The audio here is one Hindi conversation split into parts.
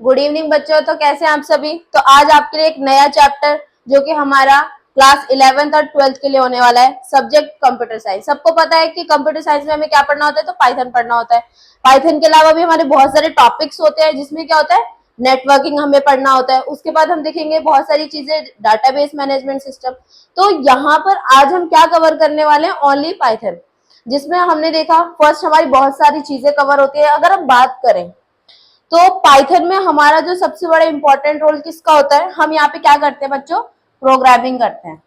गुड इवनिंग बच्चों। तो कैसे हैं आप सभी। तो आज आपके लिए एक नया चैप्टर जो कि हमारा क्लास 11th और 12th के लिए होने वाला है, सब्जेक्ट कंप्यूटर साइंस। सबको पता है कि कंप्यूटर साइंस में हमें क्या पढ़ना होता है, तो पाइथन पढ़ना होता है। पाइथन के अलावा भी हमारे बहुत सारे टॉपिक्स होते हैं जिसमें क्या होता है, नेटवर्किंग हमें पढ़ना होता है। उसके बाद हम देखेंगे बहुत सारी चीजें, डाटाबेस मैनेजमेंट सिस्टम। तो यहाँ पर आज हम क्या कवर करने वाले हैं, ओनली पाइथन, जिसमें हमने देखा फर्स्ट हमारी बहुत सारी चीजें कवर होती है। अगर हम बात करें तो पाइथन में हमारा जो सबसे बड़ा इंपॉर्टेंट रोल किसका होता है, हम यहाँ पे क्या करते हैं बच्चों, प्रोग्रामिंग करते हैं।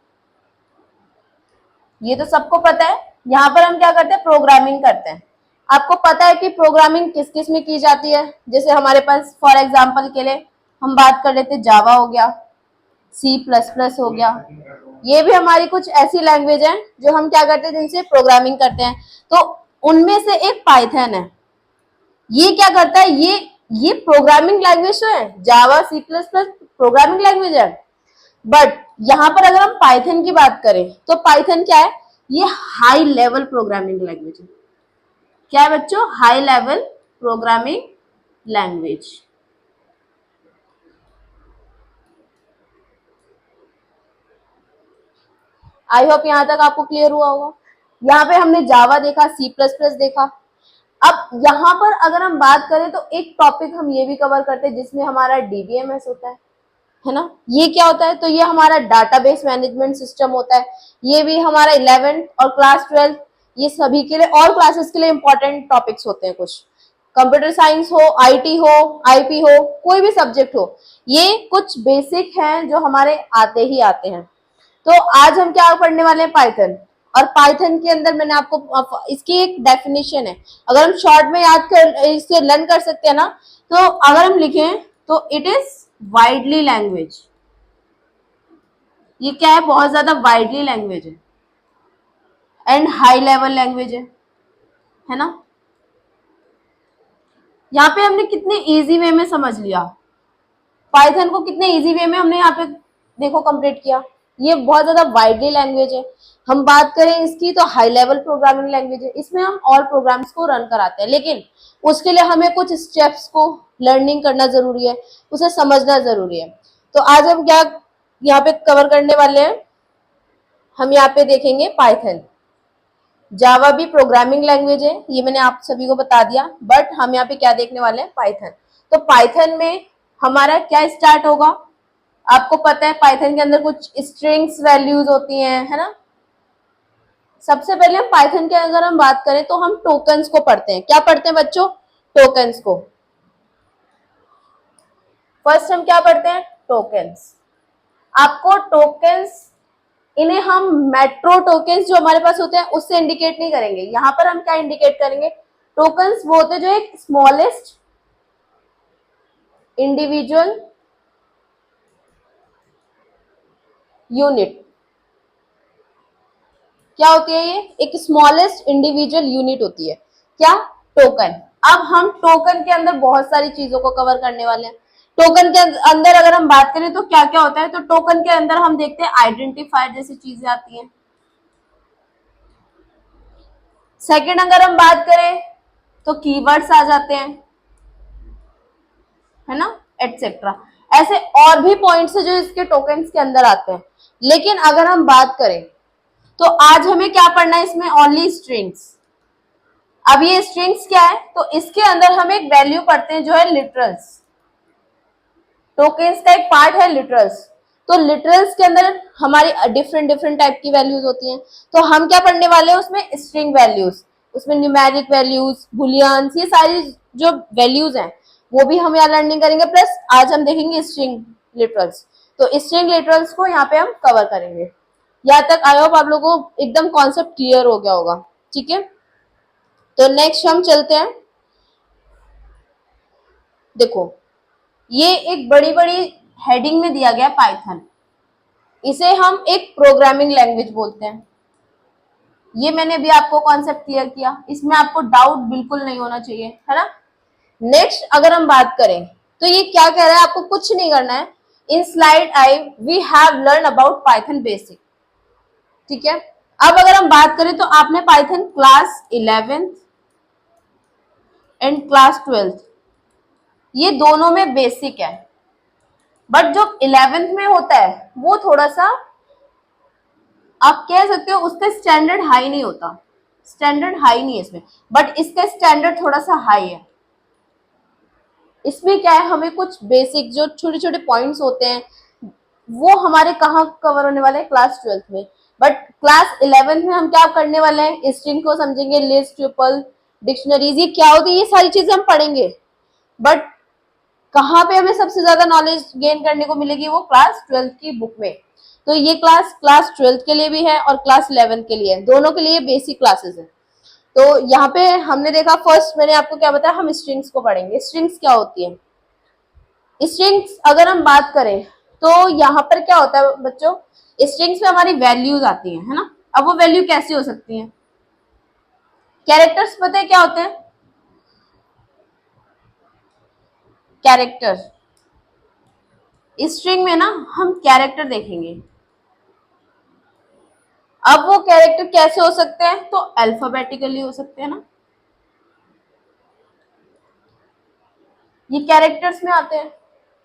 ये तो सबको पता है। यहाँ पर हम क्या करते हैं, प्रोग्रामिंग करते हैं। आपको पता है कि प्रोग्रामिंग किस किस में की जाती है। जैसे हमारे पास फॉर एग्जाम्पल के लिए हम बात कर लेते हैं, जावा हो गया, C++ हो गया। ये भी हमारी कुछ ऐसी लैंग्वेज है जो हम क्या करते हैं, जिनसे प्रोग्रामिंग करते हैं। तो उनमें से एक पाइथन है। ये क्या करता है, ये प्रोग्रामिंग लैंग्वेज तो है, जावा C++ प्रोग्रामिंग लैंग्वेज है। बट यहां पर अगर हम पाइथन की बात करें तो पाइथन क्या है, ये हाई लेवल प्रोग्रामिंग लैंग्वेज है। क्या है बच्चों, high level programming language. I hope यहां तक आपको क्लियर हुआ होगा। यहाँ पे हमने जावा देखा, C++ देखा। अब यहाँ पर अगर हम बात करें तो एक टॉपिक हम ये भी कवर करते हैं जिसमें हमारा DBMS होता है ना। ये क्या होता है, तो ये हमारा डाटाबेस मैनेजमेंट सिस्टम होता है। ये भी हमारा 11th और क्लास 12 ये सभी के लिए, और क्लासेस के लिए इंपॉर्टेंट टॉपिक्स होते हैं। कुछ कंप्यूटर साइंस हो, IT हो, IP हो, कोई भी सब्जेक्ट हो, ये कुछ बेसिक हैं जो हमारे आते ही आते हैं। तो आज हम क्या पढ़ने वाले हैं, पाइथन। और पाइथन के अंदर मैंने आपको इसकी एक डेफिनेशन है, अगर हम शॉर्ट में याद कर इससे लर्न कर सकते हैं ना, तो अगर हम लिखें तो इट इज वाइडली लैंग्वेज। ये क्या है, बहुत ज्यादा वाइडली लैंग्वेज है एंड हाई लेवल लैंग्वेज है ना। यहाँ पे हमने कितने इजी वे में समझ लिया पाइथन को, कितने इजी वे में हमने यहाँ पे देखो कंप्लीट किया। ये बहुत ज्यादा वाइडली लैंग्वेज है। हम बात करें इसकी तो हाई लेवल प्रोग्रामिंग लैंग्वेज है। इसमें हम और प्रोग्राम्स को रन कराते हैं, लेकिन उसके लिए हमें कुछ स्टेप्स को लर्निंग करना जरूरी है, उसे समझना जरूरी है। तो आज हम क्या यहाँ पे कवर करने वाले हैं, हम यहाँ पे देखेंगे पाइथन। जावा भी प्रोग्रामिंग लैंग्वेज है, ये मैंने आप सभी को बता दिया। बट हम यहाँ पे क्या देखने वाले हैं, पाइथन। तो पाइथन में हमारा क्या स्टार्ट होगा, आपको पता है पाइथन के अंदर कुछ स्ट्रिंग्स वैल्यूज होती हैं, है ना। सबसे पहले हम पाइथन के अगर हम बात करें तो हम टोकन्स को पढ़ते हैं। क्या पढ़ते हैं बच्चों, टोकन्स को। फर्स्ट हम क्या पढ़ते हैं, टोकन्स। आपको टोकन्स, इन्हें हम मेट्रो टोकन्स जो हमारे पास होते हैं उससे इंडिकेट नहीं करेंगे। यहां पर हम क्या इंडिकेट करेंगे, टोकन्स वो होते हैं जो एक स्मॉलेस्ट इंडिविजुअल यूनिट, क्या होती है, ये एक स्मॉलेस्ट इंडिविजुअल यूनिट होती है, क्या, टोकन। अब हम टोकन के अंदर बहुत सारी चीजों को कवर करने वाले हैं। टोकन के अंदर अगर हम बात करें तो क्या क्या होता है, तो टोकन के अंदर हम देखते हैं आइडेंटिफायर जैसी चीजें आती हैं। सेकंड अगर हम बात करें तो कीवर्ड्स आ जाते हैं, है ना, एटसेट्रा। ऐसे और भी पॉइंट्स है जो इसके टोकन्स के अंदर आते हैं। लेकिन अगर हम बात करें तो आज हमें क्या पढ़ना है, इसमें ओनली स्ट्रिंग्स। अब ये स्ट्रिंग्स क्या है, तो इसके अंदर हम एक वैल्यू पढ़ते हैं जो है लिटरल्स। टोकन्स का एक पार्ट है लिटरल्स। तो लिटरल्स के अंदर हमारी डिफरेंट डिफरेंट टाइप की वैल्यूज होती हैं। तो हम क्या पढ़ने वाले हैं, उसमें स्ट्रिंग वैल्यूज, उसमें न्यूमेरिक वैल्यूज, बुलियंस, ये सारी जो वैल्यूज हैं वो भी हम यहाँ लर्निंग करेंगे। प्लस आज हम देखेंगे स्ट्रिंग लिटरल्स। तो स्ट्रिंग लिटरल्स को यहाँ पे हम कवर करेंगे। यहाँ तक आई होप आप लोगों को एकदम कॉन्सेप्ट क्लियर हो गया होगा, ठीक है। तो नेक्स्ट हम चलते हैं। देखो ये एक बड़ी बड़ी हेडिंग में दिया गया पाइथन, इसे हम एक प्रोग्रामिंग लैंग्वेज बोलते हैं। ये मैंने भी आपको कॉन्सेप्ट क्लियर किया, इसमें आपको डाउट बिल्कुल नहीं होना चाहिए, है ना। नेक्स्ट अगर हम बात करें तो ये क्या कह रहा है, आपको कुछ नहीं करना है। In slide I we have learn about python basic, ठीक है। अब अगर हम बात करें तो आपने Python class 11th and class 12th ये दोनों में बेसिक है, बट जो 11th में होता है वो थोड़ा सा आप कह सकते हो उसका स्टैंडर्ड हाई नहीं होता, स्टैंडर्ड हाई नहीं है इसमें, बट इसका स्टैंडर्ड थोड़ा सा हाई है। इसमें क्या है, हमें कुछ बेसिक जो छोटे छोटे पॉइंट्स होते हैं वो हमारे कहाँ कवर होने वाले हैं, क्लास 12th में। बट क्लास 11th में हम क्या करने वाले हैं, स्ट्रिंग को समझेंगे, लिस्ट, ट्रिपल, डिक्शनरीज, ये क्या होती है, ये सारी चीजें हम पढ़ेंगे। बट कहाँ पे हमें सबसे ज्यादा नॉलेज गेन करने को मिलेगी, वो क्लास 12th की बुक में। तो ये क्लास 12th के लिए भी है और क्लास 11th के लिए है, दोनों के लिए बेसिक क्लासेस है। तो यहाँ पे हमने देखा, फर्स्ट मैंने आपको क्या बताया, हम स्ट्रिंग्स को पढ़ेंगे। स्ट्रिंग्स क्या होती है, स्ट्रिंग्स अगर हम बात करें तो यहाँ पर क्या होता है बच्चों, स्ट्रिंग्स में हमारी वैल्यूज आती है ना। अब वो वैल्यू कैसी हो सकती है, कैरेक्टर्स पता है क्या होते हैं, कैरेक्टर, स्ट्रिंग में ना हम कैरेक्टर देखेंगे। अब वो कैरेक्टर कैसे हो सकते हैं, तो अल्फाबेटिकली हो सकते हैं ना, ये कैरेक्टर्स में आते हैं,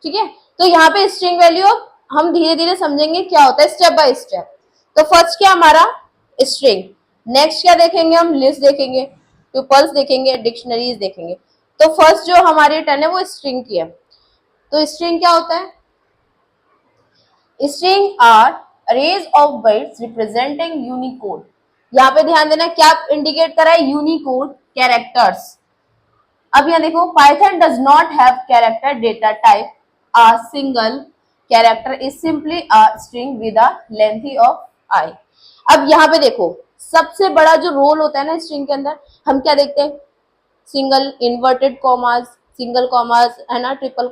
ठीक है। तो यहाँ पे स्ट्रिंग वैल्यू हम धीरे धीरे समझेंगे क्या होता है, स्टेप बाय स्टेप। तो फर्स्ट क्या हमारा स्ट्रिंग, नेक्स्ट क्या देखेंगे हम, लिस्ट देखेंगे, ट्यूपल्स देखेंगे, डिक्शनरीज देखेंगे। तो फर्स्ट जो हमारी टर्न है वो स्ट्रिंग की है। तो स्ट्रिंग क्या होता है, string are arrays of bytes representing Unicode. यहाँ पे ध्यान देना क्या इंडिकेट करा है, यूनिकोड कैरेक्टर्स। अब यहाँ देखो, python does not have character data type, a single character is simply a string with a length of I. अब यहाँ पे देखो, सबसे बड़ा जो रोल होता है ना स्ट्रिंग के अंदर, हम क्या देखते हैं, single, inverted commas, single commas है ना, ट्रिपल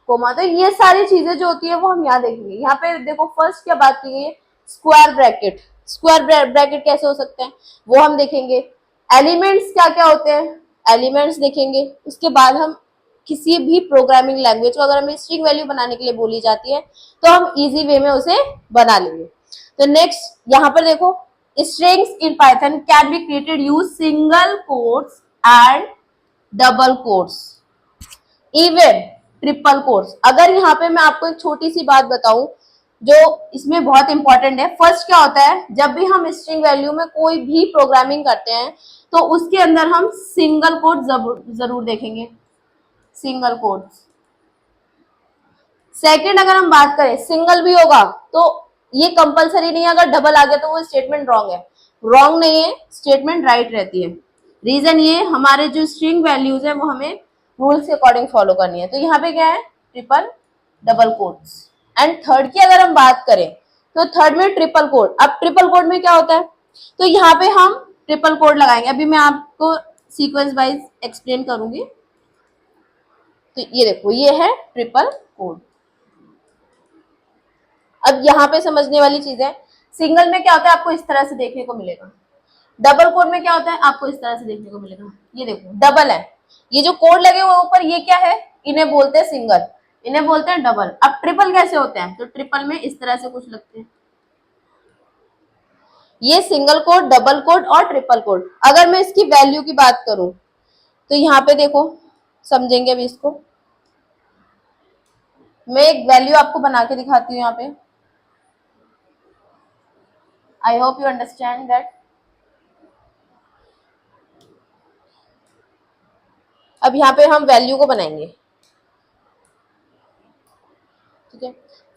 कोमा। तो ये सारी चीजें जो होती है वो हम यहाँ देखेंगे। यहाँ पे देखो फर्स्ट क्या बात की गई है, स्क्वायर ब्रैकेट। स्क्वायर ब्रैकेट कैसे हो सकते हैं वो हम देखेंगे। एलिमेंट्स क्या क्या होते हैं, एलिमेंट्स देखेंगे। उसके बाद हम किसी भी प्रोग्रामिंग लैंग्वेज को अगर हमें स्ट्रिंग वैल्यू बनाने के लिए बोली जाती है तो हम इजी वे में उसे बना लेंगे। तो नेक्स्ट यहाँ पर देखो, strings in Python can be created use single quotes and double quotes, even triple quotes. अगर यहाँ पे मैं आपको एक छोटी सी बात बताऊं जो इसमें बहुत इंपॉर्टेंट है, फर्स्ट क्या होता है, जब भी हम स्ट्रिंग वैल्यू में कोई भी प्रोग्रामिंग करते हैं तो उसके अंदर हम सिंगल कोट जरूर देखेंगे, सिंगल कोट्स। सेकंड अगर हम बात करें, सिंगल भी होगा तो ये कंपलसरी नहीं है, अगर डबल आ गया तो वो स्टेटमेंट रॉन्ग है, रॉन्ग नहीं है, स्टेटमेंट राइट रहती है। रीजन ये, हमारे जो स्ट्रिंग वैल्यूज है वो हमें रूल्स के अकॉर्डिंग फॉलो करनी है। तो यहाँ पे क्या है, triple, double quotes. And third की अगर हम बात करें तो थर्ड में ट्रिपल कोड। अब ट्रिपल कोड में क्या होता है, तो यहाँ पे हम ट्रिपल कोड लगाएंगे। अभी मैं आपको सीक्वेंस वाइज एक्सप्लेन करूंगी। तो ये देखो, ये है ट्रिपल कोड। अब यहाँ पे समझने वाली चीज है, सिंगल में क्या होता है आपको इस तरह से देखने को मिलेगा, डबल कोड में क्या होता है आपको इस तरह से देखने को मिलेगा। ये देखो डबल है, ये जो कोड लगे हुए ऊपर ये क्या है, इन्हें बोलते हैं सिंगल, इन्हें बोलते हैं डबल। अब ट्रिपल कैसे होते हैं, तो ट्रिपल में इस तरह से कुछ लगते हैं, ये सिंगल कोड, डबल कोड और ट्रिपल कोड। अगर मैं इसकी वैल्यू की बात करूं तो यहाँ पे देखो, समझेंगे अभी इसको। मैं एक वैल्यू आपको बना के दिखाती हूँ यहाँ पे, I hope you understand that. अब यहाँ पे हम वैल्यू को बनाएंगे, ठीक है।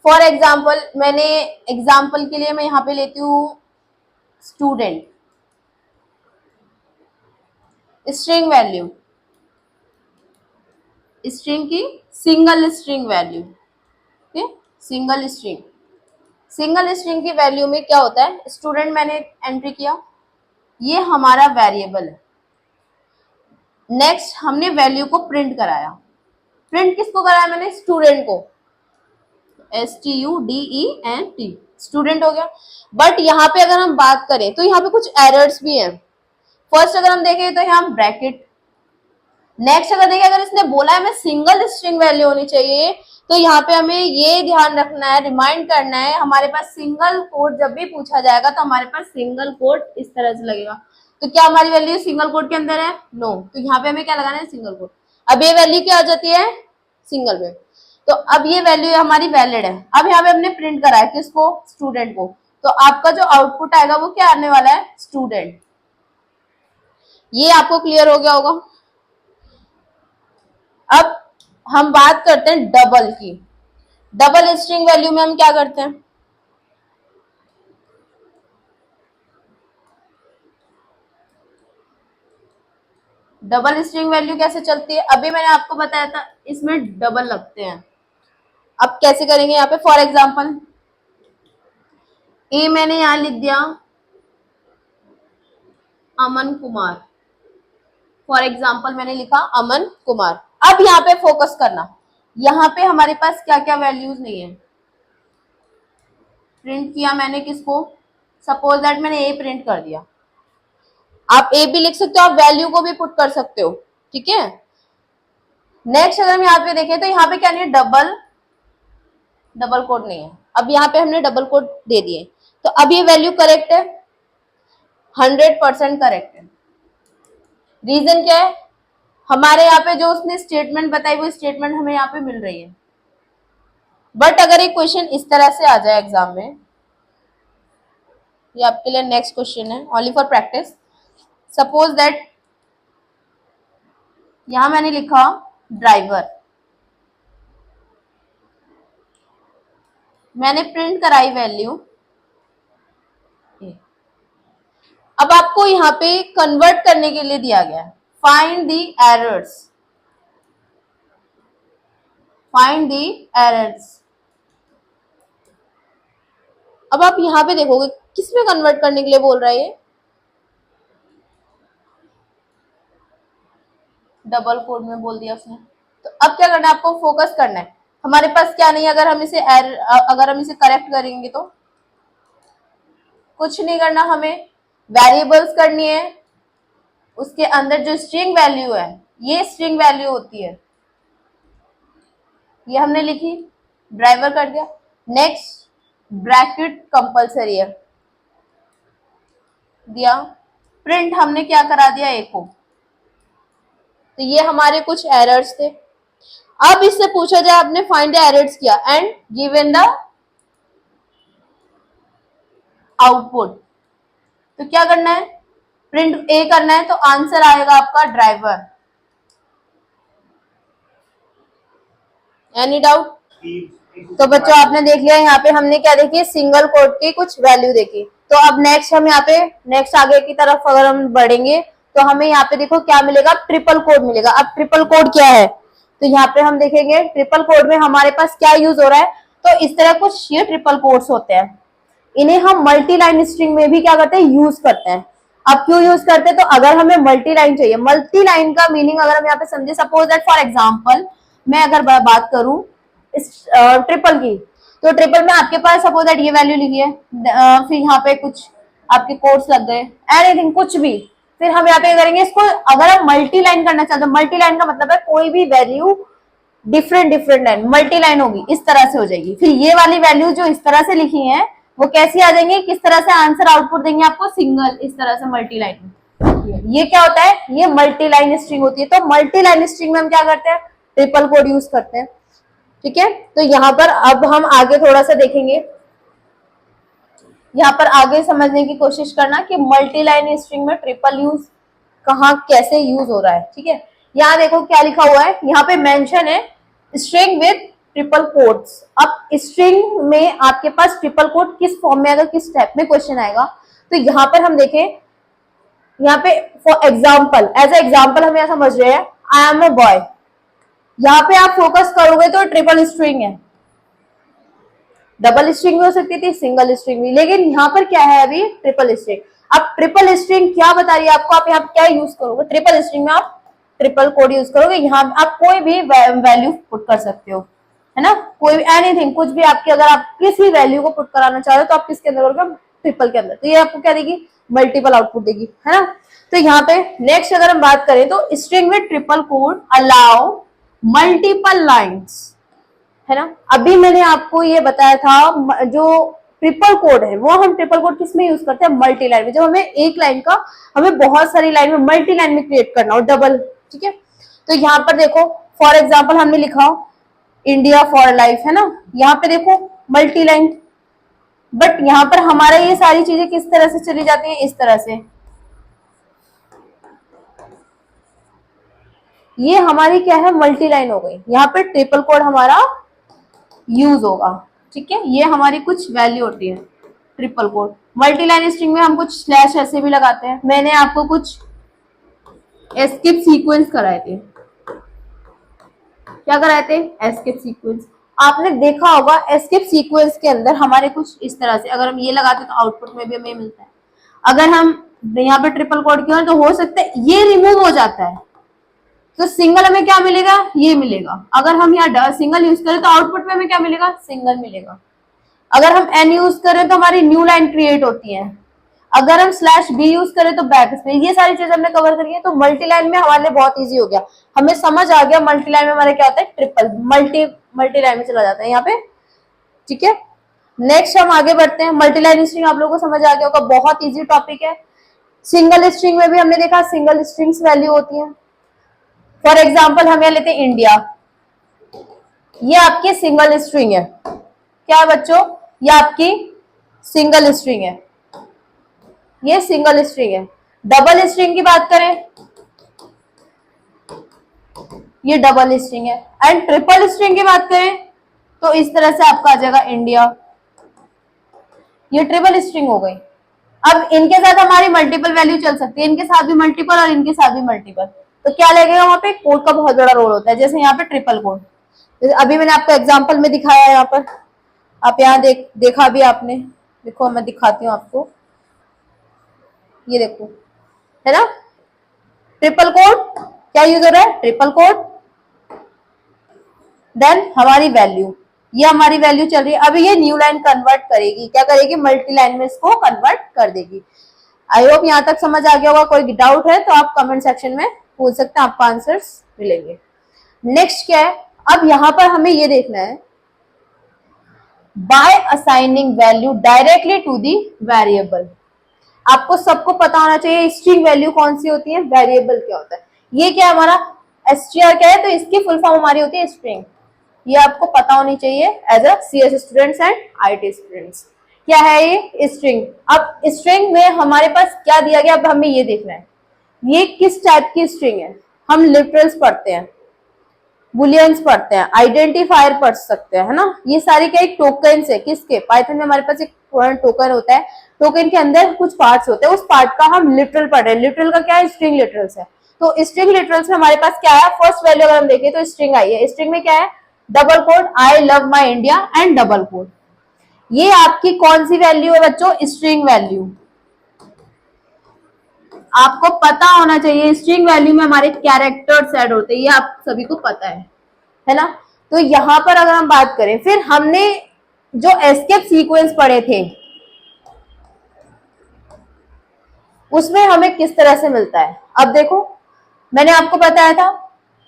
फॉर एग्जाम्पल, मैंने एग्जाम्पल के लिए मैं यहाँ पे लेती हूँ स्टूडेंट, स्ट्रिंग वैल्यू, स्ट्रिंग की सिंगल स्ट्रिंग वैल्यू, ठीक, सिंगल स्ट्रिंग। सिंगल स्ट्रिंग की वैल्यू में क्या होता है, स्टूडेंट मैंने एंट्री किया, ये हमारा वेरिएबल है। नेक्स्ट हमने वैल्यू को प्रिंट कराया, प्रिंट किसको कराया मैंने, स्टूडेंट को, STUDENT, स्टूडेंट हो गया। बट यहाँ पे अगर हम बात करें तो यहाँ पे कुछ एरर्स भी हैं। फर्स्ट अगर हम देखें तो यहाँ ब्रैकेट, नेक्स्ट अगर देखें, अगर इसने बोला है हमें सिंगल स्ट्रिंग वैल्यू होनी चाहिए तो यहाँ पे हमें ये ध्यान रखना है, रिमाइंड करना है, हमारे पास सिंगल कोड जब भी पूछा जाएगा तो हमारे पास सिंगल कोड इस तरह से लगेगा। तो क्या हमारी वैल्यू सिंगल कोड के अंदर है, नो। तो यहाँ पे हमें क्या लगाना है, सिंगल कोड। अब ये वैल्यू क्या आ जाती है, सिंगल में। तो अब ये वैल्यू हमारी वैलिड है। अब यहाँ पे हमने प्रिंट करा है किसको, स्टूडेंट को, तो आपका जो आउटपुट आएगा वो क्या आने वाला है, स्टूडेंट। ये आपको क्लियर हो गया होगा। अब हम बात करते हैं डबल की। डबल स्ट्रिंग वैल्यू में हम क्या करते हैं, डबल स्ट्रिंग वैल्यू कैसे चलती है, अभी मैंने आपको बताया था इसमें डबल लगते हैं। अब कैसे करेंगे यहाँ पे, फॉर एग्जाम्पल ए मैंने यहां लिख दिया अमन कुमार, फॉर एग्जाम्पल मैंने लिखा अमन कुमार। अब यहाँ पे फोकस करना, यहाँ पे हमारे पास क्या क्या वैल्यूज नहीं है। प्रिंट किया मैंने किसको, सपोज दैट मैंने ए प्रिंट कर दिया, आप ए भी लिख सकते हो, आप वैल्यू को भी पुट कर सकते हो, ठीक है। नेक्स्ट अगर हम यहाँ पे देखें तो यहाँ पे क्या नहीं है, डबल कोड नहीं है। अब यहाँ पे हमने डबल कोड दे दिए, तो अब ये वैल्यू करेक्ट है, 100% करेक्ट है। रीजन क्या है, हमारे यहाँ पे जो उसने स्टेटमेंट बताई वो स्टेटमेंट हमें यहाँ पे मिल रही है। बट अगर एक क्वेश्चन इस तरह से आ जाए एग्जाम में, ये आपके लिए नेक्स्ट क्वेश्चन है, only for practice. Suppose that यहां मैंने लिखा ड्राइवर, मैंने प्रिंट कराई वैल्यू, अब आपको यहाँ पे कन्वर्ट करने के लिए दिया गया है find the errors, find the errors. अब आप यहाँ पे देखोगे किसमें कन्वर्ट करने के लिए बोल रहा है ये, डबल कोड में बोल दिया उसने। तो अब क्या करना है, आपको फोकस करना है, हमारे पास क्या नहीं है, अगर हम इसे करेक्ट करेंगे तो कुछ नहीं करना, हमें वेरिएबल्स करनी है, उसके अंदर जो स्ट्रिंग वैल्यू है ये स्ट्रिंग वैल्यू होती है, ये हमने लिखी, ड्राइवर कर दिया। नेक्स्ट ब्रैकेट कंपलसरी है दिया, प्रिंट हमने क्या करा दिया ए को। तो ये हमारे कुछ एरर्स थे। अब इससे पूछा जाए आपने फाइंड द एरर्स किया एंड गिवन द आउटपुट, तो क्या करना है, प्रिंट ए करना है, तो आंसर आएगा आपका ड्राइवर। Any doubt? तो बच्चों आपने देख लिया, यहाँ पे हमने क्या देखी, सिंगल कोड की कुछ वैल्यू देखी। तो अब नेक्स्ट हम यहाँ पे नेक्स्ट आगे की तरफ अगर हम बढ़ेंगे तो हमें यहाँ पे देखो क्या मिलेगा, ट्रिपल कोड मिलेगा। अब ट्रिपल कोड क्या है, तो यहाँ पे हम देखेंगे ट्रिपल कोड में हमारे पास क्या यूज हो रहा है। तो इस तरह कुछ ये ट्रिपल कोड्स होते हैं, इन्हें हम मल्टी लाइन स्ट्रिंग में भी क्या करते हैं, यूज करते हैं। अब क्यों यूज करते हैं, तो अगर हमें मल्टी लाइन चाहिए, मल्टी लाइन का मीनिंग अगर हम यहाँ पे समझे, सपोज दैट फॉर एग्जाम्पल मैं अगर बात करूं ट्रिपल की, तो ट्रिपल में आपके पास सपोज दैट ये वैल्यू लिखी है, फिर यहाँ पे कुछ आपके कोड्स लग गए, एनीथिंग कुछ भी, फिर हम यहाँ पे करेंगे इसको। अगर हम मल्टी लाइन करना चाहते हैं, मल्टी लाइन का मतलब है कोई भी value different line, multi line होगी, इस तरह से हो जाएगी। फिर ये वाली वैल्यू जो इस तरह से लिखी है वो कैसी आ जाएंगी, किस तरह से आंसर आउटपुट देंगे आपको, सिंगल, इस तरह से मल्टी लाइन में। ये क्या होता है, ये मल्टी लाइन स्ट्रिंग होती है। तो मल्टी लाइन स्ट्रिंग में हम क्या करते हैं, ट्रिपल कोड यूज करते हैं, ठीक है। तो यहाँ पर अब हम आगे थोड़ा सा देखेंगे, यहाँ पर आगे समझने की कोशिश करना कि मल्टी लाइन स्ट्रिंग में ट्रिपल यूज कहाँ कैसे यूज हो रहा है, ठीक है। यहाँ देखो क्या लिखा हुआ है, यहाँ पे मेंशन है स्ट्रिंग विद ट्रिपल कोड्स। अब स्ट्रिंग में आपके पास ट्रिपल कोड किस फॉर्म में आएगा, किस टाइप में क्वेश्चन आएगा, तो यहाँ पर हम देखें, यहाँ पे for example, as a example हम यहाँ समझ रहे हैं आई एम ए बॉय, यहाँ पे आप फोकस करोगे तो ट्रिपल स्ट्रिंग है, डबल स्ट्रिंग भी हो सकती थी, सिंगल स्ट्रिंग भी, लेकिन यहाँ पर क्या है अभी, ट्रिपल स्ट्रिंग। अब ट्रिपल स्ट्रिंग क्या बता रही है आपको, आप यहाँ क्या यूज करोगे, ट्रिपल स्ट्रिंग में आप ट्रिपल कोड यूज करोगे, यहाँ आप कोई भी वैल्यू पुट कर सकते हो, है ना, कोई एनीथिंग, कुछ भी आपके, अगर आप किसी वैल्यू को पुट कराना चाह रहे हो तो आप किसके अंदर करोगे, ट्रिपल के अंदर। तो ये आपको क्या देगी, मल्टीपल आउटपुट देगी, है ना। तो यहाँ पे नेक्स्ट अगर हम बात करें तो स्ट्रिंग में triple code allow multiple lines, है ना। अभी मैंने आपको ये बताया था जो ट्रिपल कोड है वो हम ट्रिपल कोड किस में यूज करते हैं, मल्टी लाइन में। जब हमें एक लाइन का हमें बहुत सारी लाइन में मल्टी लाइन में क्रिएट करना हो, डबल, ठीक है। तो यहाँ पर देखो फॉर एग्जाम्पल हमने लिखा इंडिया फॉर लाइफ, है ना। यहाँ पे देखो मल्टी लाइन, बट यहाँ पर हमारा ये सारी चीजें किस तरह से चली जाती हैं, इस तरह से। ये हमारी क्या है, मल्टी लाइन हो गई। यहाँ पे ट्रिपल कोड हमारा यूज होगा, ठीक है। ये हमारी कुछ वैल्यू होती है triple code. Multi line string में हम कुछ स्लैश ऐसे भी लगाते हैं। मैंने आपको कुछ एस्केप सीक्वेंस कराए थे। क्या कराए थे, एस्केप सीक्वेंस। आपने देखा होगा एस्केप सीक्वेंस के अंदर हमारे कुछ इस तरह से, अगर हम ये लगाते तो आउटपुट में भी हमें मिलता है। अगर हम यहाँ पे ट्रिपल कोड किया तो हो सकता है ये रिमूव हो जाता है, तो सिंगल हमें क्या मिलेगा, ये मिलेगा। अगर हम यहाँ सिंगल यूज करें तो आउटपुट में हमें क्या मिलेगा, सिंगल मिलेगा। अगर हम एन यूज करें तो हमारी न्यू लाइन क्रिएट होती है। अगर हम स्लैश बी यूज करें तो बैक स्पेस। ये सारी चीजें हमने कवर करी है। तो मल्टी लाइन में हमारे लिए बहुत इजी हो गया, हमें समझ आ गया मल्टी लाइन में हमारे क्या होता है, ट्रिपल मल्टी लाइन में चला जाता है यहाँ पे, ठीक है। नेक्स्ट हम आगे बढ़ते हैं। मल्टी लाइन स्ट्रिंग आप लोगों को समझ आ गया होगा, बहुत इजी टॉपिक है। सिंगल स्ट्रिंग में भी हमने देखा सिंगल स्ट्रिंग्स वैल्यू होती है। फॉर एग्जाम्पल हम यहाँ लेते हैं इंडिया, ये आपकी सिंगल स्ट्रिंग है। क्या है बच्चों, ये आपकी सिंगल स्ट्रिंग है, ये सिंगल स्ट्रिंग है। डबल स्ट्रिंग की बात करें, ये डबल स्ट्रिंग है। एंड ट्रिपल स्ट्रिंग की बात करें तो इस तरह से आपका आ जाएगा इंडिया, ये ट्रिपल स्ट्रिंग हो गई। अब इनके साथ हमारी मल्टीपल वैल्यू चल सकती है, इनके साथ भी मल्टीपल और इनके साथ भी मल्टीपल। तो क्या लगेगा, वहां पे कोड का बहुत बड़ा रोल होता है। जैसे यहाँ पे ट्रिपल कोड, जैसे अभी मैंने आपको एग्जांपल में दिखाया है, यहाँ पर आप यहाँ देखा भी आपने, देखो मैं दिखाती हूँ आपको, ये देखो, है ना। ट्रिपल कोड क्या यूज हो रहा है, ट्रिपल कोड। देन हमारी वैल्यू, ये हमारी वैल्यू चल रही है। अभी ये न्यू लाइन कन्वर्ट करेगी, क्या करेगी, मल्टी लाइन में इसको कन्वर्ट कर देगी। आई होप यहाँ तक समझ आ गया होगा। कोई डाउट है तो आप कमेंट सेक्शन में पूछ सकते हैं, आपको आंसर्स मिलेंगे। नेक्स्ट क्या है, अब यहाँ पर हमें ये देखना है, by assigning value directly to the variable. आपको सबको पता होना चाहिए स्ट्रिंग वैल्यू कौन सी होती है, वेरिएबल क्या होता है। ये क्या हमारा str क्या है, तो इसकी फुल फॉर्म हमारी होती है स्ट्रिंग। ये आपको पता होनी चाहिए as a CS students and IT students. क्या है ये स्ट्रिंग। अब स्ट्रिंग में हमारे पास क्या दिया गया, अब हमें ये देखना है ये किस टाइप की स्ट्रिंग है। हम लिटरल्स पढ़ते हैं, बुलियंस पढ़ते हैं, आइडेंटिफायर पढ़ सकते हैं, है ना। ये सारी क्या एक टोकन्स है, किसके, पाइथन में हमारे पास एक टोकन होता है। टोकन के अंदर कुछ पार्ट्स होते हैं, उस पार्ट का हम लिटरल पढ़ रहे हैं। लिटरल का क्या है, स्ट्रिंग लिटरल्स है। तो स्ट्रिंग लिटरल्स में हमारे पास क्या है, फर्स्ट वैल्यू अगर हम देखें तो स्ट्रिंग आई है। स्ट्रिंग में क्या है, double quote I love my India and double quote. ये आपकी कौन सी वैल्यू है बच्चों, स्ट्रिंग वैल्यू। आपको पता होना चाहिए स्ट्रिंग वैल्यू में हमारे कैरेक्टर्स ऐड होते हैं, ये आप सभी को पता है ना। तो यहां पर अगर हम बात करें, फिर हमने जो एस्केप सीक्वेंस पढ़े थे उसमें हमें किस तरह से मिलता है। अब देखो मैंने आपको बताया था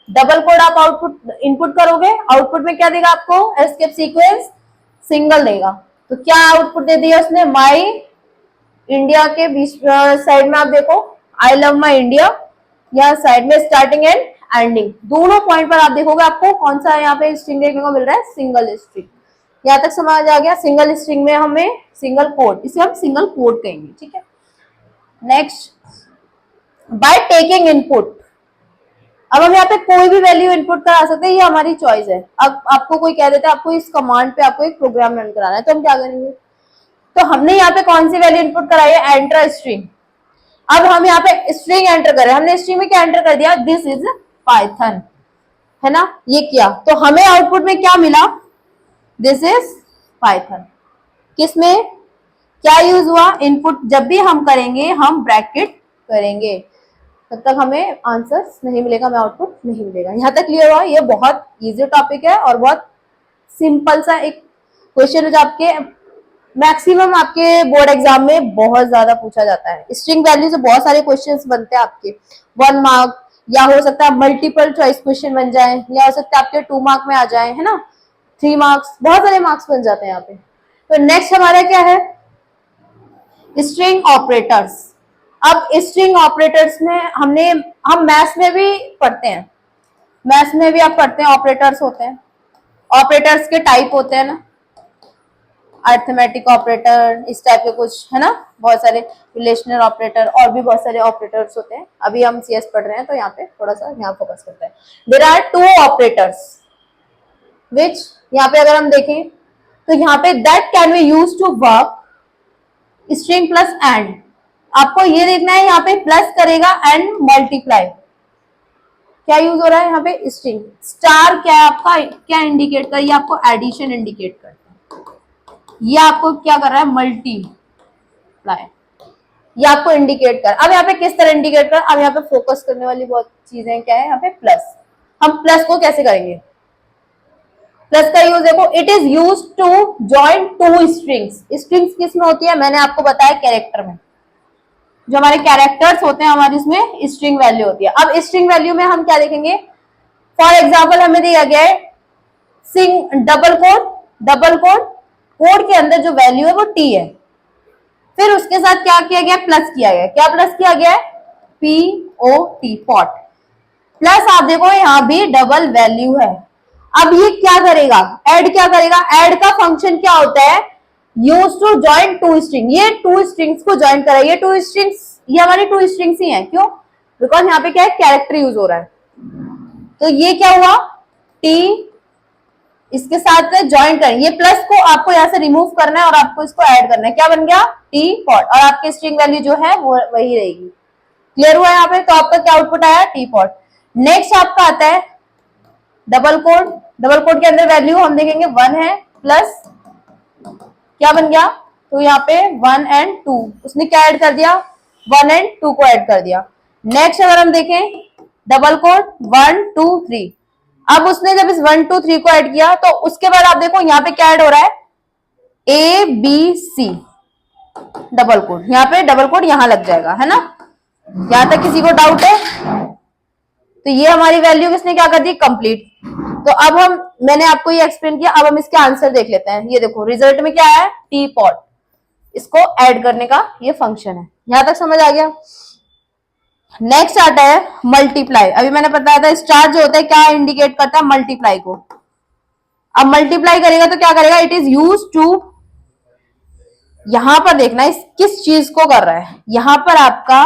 डबल कोड आप आउटपुट इनपुट करोगे, आउटपुट में क्या देगा आपको, एस्केप सीक्वेंस सिंगल देगा। तो क्या आउटपुट दे दिया उसने, माई इंडिया के बीच साइड में आप देखो आई लव माई इंडिया, यहाँ साइड में स्टार्टिंग एंड एंडिंग दोनों पॉइंट पर आप देखोगे आपको कौन सा यहाँ पे स्ट्रिंग देखने को मिल रहा है, सिंगल स्ट्रिंग। यहाँ तक समझ आ गया। सिंगल स्ट्रिंग में हमें सिंगल कोड, इसे हम सिंगल कोड कहेंगे, ठीक है। Next, by taking input. अब हम यहाँ पे कोई भी वैल्यू इनपुट करा सकते हैं, ये हमारी चॉइस है। अब आपको कोई कह देता है आपको इस कमांड पे आपको एक प्रोग्राम रन कराना है, तो हम क्या करेंगे, तो हमने यहाँ पे कौन सी वैल्यू इनपुट कराई है, एंटर स्ट्रिंग। अब हम यहाँ पे स्ट्रिंग एंटर करें, हमने स्ट्रिंग में क्या एंटर कर दिया, दिस इज पाइथन, है ना। ये किया तो हमें आउटपुट में क्या मिला, दिस इज पाइथन। किसमें क्या यूज हुआ, इनपुट जब भी हम करेंगे हम ब्रैकेट करेंगे, तब तक हमें आंसर नहीं मिलेगा, हमें आउटपुट नहीं मिलेगा। यहाँ तक क्लियर हुआ। ये बहुत इजी टॉपिक है और बहुत सिंपल सा एक क्वेश्चन है जो आपके मैक्सिमम आपके बोर्ड एग्जाम में बहुत ज्यादा पूछा जाता है। स्ट्रिंग वैल्यू से बहुत सारे क्वेश्चंस बनते हैं आपके 1 मार्क, या हो सकता है मल्टीपल चॉइस क्वेश्चन बन जाए, या हो सकता है आपके 2 मार्क में आ जाए, है ना, 3 मार्क्स, बहुत सारे मार्क्स बन जाते हैं यहाँ पे। तो नेक्स्ट हमारा क्या है, स्ट्रिंग ऑपरेटर्स। अब स्ट्रिंग ऑपरेटर्स में हम मैथ्स में भी पढ़ते हैं, मैथ्स में भी आप पढ़ते हैं ऑपरेटर्स होते हैं। ऑपरेटर्स के टाइप होते हैं ना, अरिथमेटिक ऑपरेटर, इस टाइप के कुछ है ना, बहुत सारे रिलेशनल ऑपरेटर, और भी बहुत सारे ऑपरेटर्स होते हैं। अभी हम सीएस पढ़ रहे हैं तो यहाँ पे थोड़ा सा यहाँ फोकस करते हैं। There are two operators which, यहाँ पे अगर हम देखें तो यहाँ पे that can be use to work string plus and. आपको ये देखना है यहाँ पे प्लस करेगा एंड मल्टीप्लाई, क्या यूज हो रहा है यहाँ पे स्ट्रिंग। स्टार क्या है आपका, क्या इंडिकेट कर, ये आपको एडिशन इंडिकेट करता है, ये आपको क्या कर रहा है, मल्टीप्लाई, ये आपको इंडिकेट कर। अब यहाँ पे किस तरह इंडिकेट कर, अब यहाँ पे फोकस करने वाली बहुत चीजें क्या है यहाँ पे, प्लस। हम प्लस को कैसे करेंगे, प्लस का यूज देखो, it is use to join two strings. Strings किस में होती है, मैंने आपको बताया कैरेक्टर में, जो हमारे कैरेक्टर्स होते हैं हमारी इसमें स्ट्रिंग वैल्यू होती है। अब स्ट्रिंग वैल्यू में हम क्या देखेंगे, फॉर एग्जाम्पल हमें दिया गया है single double quote, double quote, quote के अंदर जो वैल्यू है वो टी है, फिर उसके साथ क्या किया गया, प्लस किया गया। क्या प्लस किया गया है, P O T, pot plus. आप देखो यहाँ भी डबल वैल्यू है। अब ये क्या करेगा, ऐड क्या करेगा, ऐड का फंक्शन क्या होता है, use to join two string, ये टू स्ट्रिंग्स को ज्वाइन करा, ये टू स्ट्रिंग्स, ये हमारी टू स्ट्रिंग्स ही है, क्यों, बिकॉज यहाँ पे क्या है, कैरेक्टर यूज हो रहा है। तो ये क्या हुआ, टी इसके साथ में ज्वाइन करें, ये प्लस को आपको यहाँ से रिमूव करना है और आपको इसको ऐड करना है, क्या बन गया, टी पॉट, और आपकी स्ट्रिंग वैल्यू जो है वो वही रहेगी। क्लियर हुआ यहाँ पे, तो आपका क्या आउटपुट आया, टी पॉट। नेक्स्ट आपका आता है डबल कोड, डबल कोड के अंदर वैल्यू हम देखेंगे 1 है, प्लस क्या बन गया, तो यहाँ पे 1 एंड 2, उसने क्या ऐड कर दिया, 1 एंड 2 को ऐड कर दिया। नेक्स्ट अगर हम देखें डबल कोड 1 2 3, अब उसने जब इस 1 2 3 को ऐड किया तो उसके बाद आप देखो यहाँ पे क्या ऐड हो रहा है, A B C double quote, यहाँ पे डबल कोड यहाँ लग जाएगा, है ना। यहां तक किसी को डाउट है, तो ये हमारी वैल्यू किसने क्या कर दी, कंप्लीट। तो अब हम, मैंने आपको ये एक्सप्लेन किया, अब हम इसके आंसर देख लेते हैं। ये देखो रिजल्ट में क्या है, टी पॉट, इसको ऐड करने का ये फंक्शन है। यहां तक समझ आ गया। नेक्स्ट आता है मल्टीप्लाई। अभी मैंने बताया था स्टार जो होता है क्या इंडिकेट करता है, मल्टीप्लाई को। अब मल्टीप्लाई करेगा तो क्या करेगा, इट इज यूज टू, यहां पर देखना है किस चीज को कर रहा है, यहां पर आपका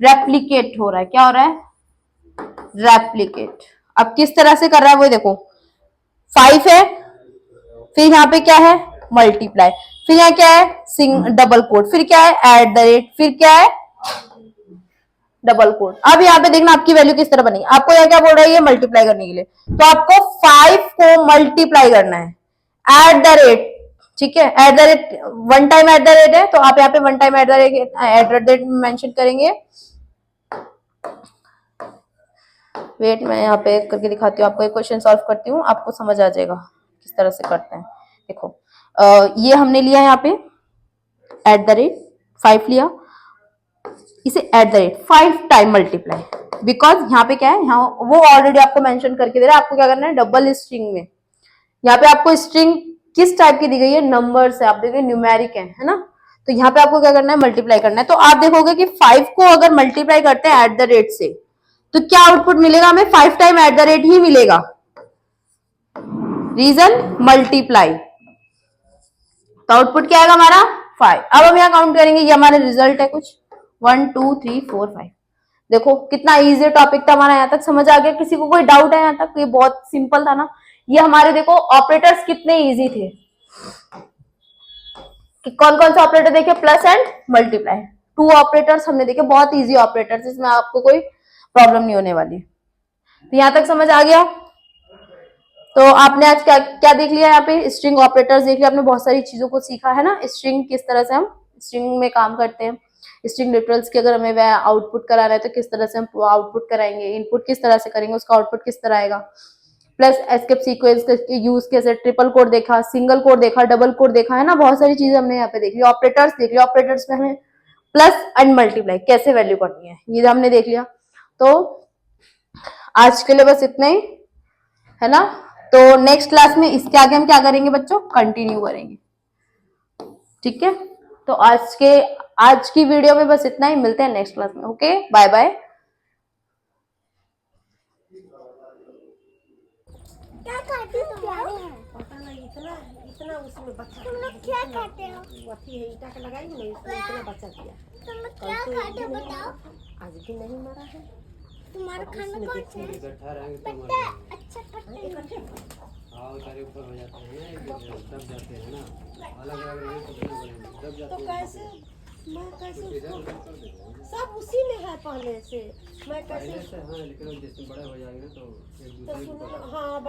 रेप्लीकेट हो रहा है, क्या हो रहा है, रेप्लीकेट। अब किस तरह से कर रहा है वो देखो, 5 है, फिर यहाँ पे क्या है, मल्टीप्लाई, फिर यहाँ क्या है, सिंग डबल कोड, फिर क्या है, एट द रेट, फिर क्या है, डबल कोड। अब यहाँ पे देखना आपकी वैल्यू किस तरह बनेगी, आपको यहाँ क्या बोल रहा है, ये मल्टीप्लाई करने के लिए, तो आपको 5 को मल्टीप्लाई करना है एट द रेट, ठीक है, at the rate, one time at the rate है, तो आप यहाँ पे one time at the rate mention करेंगे। वेट, मैं यहाँ पे करके दिखाती हूँ आपको, एक क्वेश्चन सॉल्व करती हूँ, आपको समझ आ जाएगा किस तरह से करते हैं। देखो ये हमने लिया यहाँ पे एट द रेट 5 लिया, इसे at the rate 5 time multiply, because यहाँ पे क्या है, यहाँ वो ऑलरेडी आपको मेंशन करके दे रहा है, आपको क्या करना है, डबल स्ट्रिंग में। यहाँ पे आपको स्ट्रिंग किस टाइप की दी गई है, नंबर्स है, आप देखिए न्यूमेरिक है ना। तो यहाँ पे आपको क्या करना है, मल्टीप्लाई करना है। तो आप देखोगे कि 5 को अगर मल्टीप्लाई करते हैं एट द रेट से, तो क्या आउटपुट मिलेगा हमें, 5 टाइम एट द रेट ही मिलेगा, रीजन मल्टीप्लाई। तो आउटपुट क्या आएगा हमारा 5। अब हम यहाँ काउंट करेंगे, ये हमारा रिजल्ट है कुछ 1 2 3 4 5। देखो कितना इजी टॉपिक था हमारा, यहाँ तक समझ आ गया, किसी को कोई डाउट है यहाँ तक, ये बहुत सिंपल था ना। ये हमारे देखो ऑपरेटर्स कितने इजी थे, कि कौन कौन से ऑपरेटर देखे, प्लस एंड मल्टीप्लाई, 2 ऑपरेटर्स हमने देखे, बहुत इजी ऑपरेटर्स, इसमें आपको कोई प्रॉब्लम नहीं होने वाली। तो यहां तक समझ आ गया। तो आपने आज क्या क्या देख लिया, यहाँ पे स्ट्रिंग ऑपरेटर्स देख लिया आपने, बहुत सारी चीजों को सीखा है ना, स्ट्रिंग किस तरह से हम स्ट्रिंग में काम करते हैं, स्ट्रिंग लिटरल्स की अगर हमें वह आउटपुट कराना है तो किस तरह से हम आउटपुट कराएंगे, इनपुट किस तरह से करेंगे, उसका आउटपुट किस तरह आएगा, प्लस एस्केप सीक्वेंस के यूज कैसे, ट्रिपल कोड देखा, सिंगल कोड देखा, डबल कोड देखा, है ना, बहुत सारी चीजें हमने यहाँ पे देख ली। ऑपरेटर्स देख लिया, ऑपरेटर्स में हमें प्लस एंड मल्टीप्लाई कैसे वैल्यू करनी है, ये हमने देख लिया। तो आज के लिए बस इतना ही, है ना। तो नेक्स्ट क्लास में इसके आगे हम क्या करेंगे बच्चों, कंटिन्यू करेंगे, ठीक है। तो आज की वीडियो में बस इतना ही, मिलते हैं नेक्स्ट क्लास में, ओके, बाय बाय। क्या करती तुम? उसमें बच्चा तुम लोग क्या खाते हो? वो अथी है ईटा का लगाई ना उसमें इतना बच्चा दिया। तुम लोग कल क्या तो एक खाते भी हो नहीं बताओ? मरा, आज भी नहीं मरा है। तुम्हारा अब खाना उसमें कौन सा देखिए है? इकट्ठा रहेंगे तो मर पत्ता जाएंगे। अच्छा पत्ता हाँ, इकट्ठे हाँ सारे ऊपर हो जाते हैं ना, एक जगह दब जाते हैं ना, अलग अलग रहेंगे तो कितने बड़े दब तो जाते हैं। कैसे मैं कैसे कुछ इधर उसको उधर कर देते हैं सब उसी में है पहले से, मैं कैसे पहले से। हाँ लेकिन वो जैसे बड़े हो जाएंगे ना तो एक तो दूसरे के सुनो ऊपर ना, हाँ